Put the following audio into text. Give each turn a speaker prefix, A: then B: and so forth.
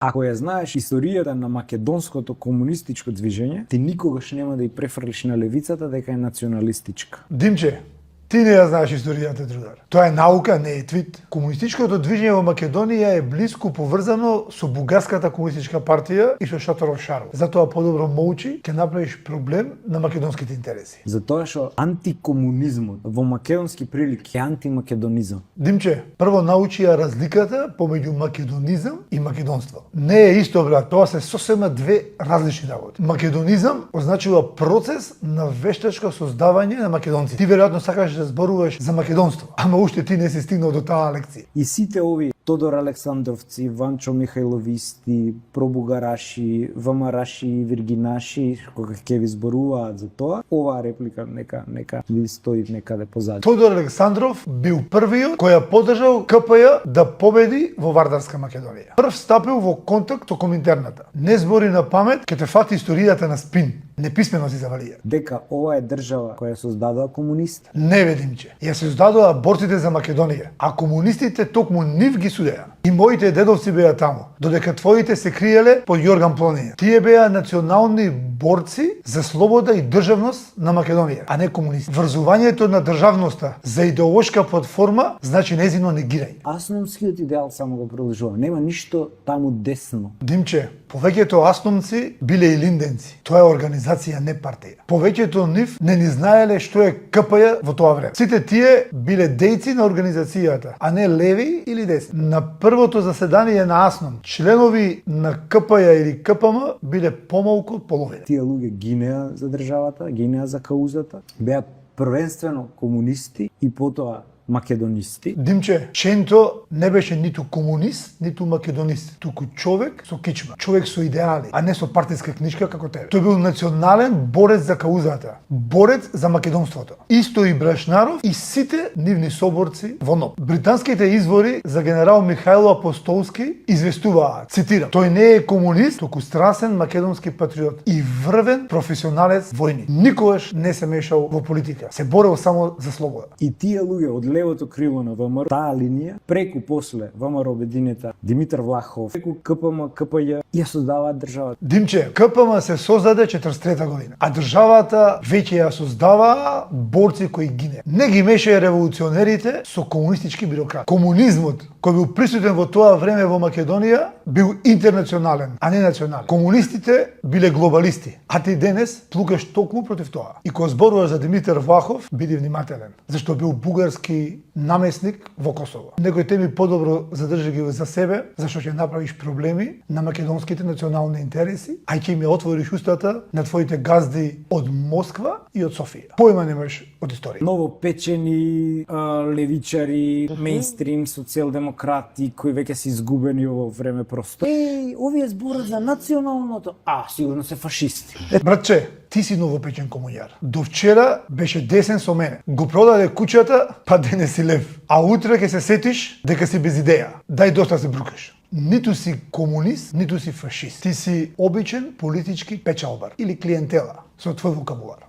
A: Ако ја знаеш историјата на македонското комунистичко движење, ти никогаш нема да ја префрлиш на левицата дека е националистичка.
B: Димче, ти не ја знаеш историјата, другар. Тоа е наука, не е твит. Комунистичкото движење во Македонија е блиску поврзано со бугарската комунистичка партија и со Шаторов Шаров. Затоа подобро молчи, ќе направиш проблем на македонските интереси.
A: Затоа што антикомунизмот во македонски прилики е антимакедонизам.
B: Димче, прво научи ја разликата помеѓу македонизам и македонство. Не е исто, брат, тоа се сосема две различни работи. Македонизам означува процес на вештачко создавање на македонци. Ти веројатно сакаш да зборуваш за македонство, ама уште ти не си стигнал до таа лекција.
A: И сите овие Тодор Александровци, Ванчо Михајловисти, пробугараши, вамараши, виргинаши, кога ќе ви зборуваат за тоа, оваа реплика нека ви стои некаде позади.
B: Тодор Александров бил првиот кој ја поддржал КПЈ да победи во Вардарска Македонија. Прв стапил во контакт со Коминтерната. Не збори на памет, ќе те фати историјата на спин. Неписмено си завалија.
A: Дека ова е држава која создадоа комунисти.
B: Не ведимче. Ја се создадоа борците за Македонија, а комунистите токму нив ги судеа. И моите дедовци беа таму, додека твоите се криеле под Јорган Плонија. Тие беа национални борци за слобода и државност на Македонија, а не комунисти. Врзувањето на државноста за идеолошка платформа значи незино негирање.
A: Асномскиот идеал само го продолжува. Нема ништо таму десно.
B: Димче, повеќето асномци биле и линденци. Тоа е организација, не партија. Повеќето нив не ни знаеле што е КПЈ во тоа време. Сите тие биле дејци на организацијата, а не леви или десни. На првото заседание на Асном, членови на КПЈ или КПМ биле помалку од половина.
A: Тие луѓе гинеа за државата, гинеа за каузата, беа првенствено комунисти и потоа македонисти.
B: Димче, Ченто не беше ниту комунист, ниту македонист, туку човек со кичма, човек со идеали, а не со партиска книжка како тебе. Тој бил национален борец за каузата, борец за македонството. Исто и Брашнаров и сите нивни соборци во НОП. Британските извори за генерал Михајло Апостолски известуваат, цитирам: тој не е комунист, туку страсен македонски патриот и врвен професионалец војник. Никогаш не се мешал во политика, се борел само за слобода.
A: И тие луѓе од левото крило на ВМРО, таа линија, преку после ВМРО Обединета, Димитар Влахов, преку КПМ, КПЈ, ја создаваат државата.
B: Димче, КПМ се создаде 43 година, а државата веќе ја создава борци кои гине. Не ги мешаја револуционерите со комунистички бюрократи. Комунизмот, кој бил присутен во тоа време во Македонија, бил интернационален, а не национален. Комунистите биле глобалисти, а ти денес плукаш токму против тоа. И кога зборуваш за Димитар Влахов, биди внимателен, зашто бил бугарски намесник во Косово. Некои теми подобро задржи ги за себе, зашто ќе направиш проблеми на македонските национални интереси, а ќе им ја отвориш устата на твоите газди од Москва и од Софија. Појма немаш од историја.
A: Новопечени левичари, мејнстрим, социјалдемократи кои веќе се изгубени во време просто. Овие зборат за националното, сигурно се фашисти.
B: Братче, ти си новопечен комуњар. До вчера беше десен со мене. Го продаде куќата, па денес си лев. А утре ќе се сетиш дека си без идеја. Дај доста се брукаш. Ниту си комунист, ниту си фашист. Ти си обичен политички печалбар или клиентела со твој вокабулар.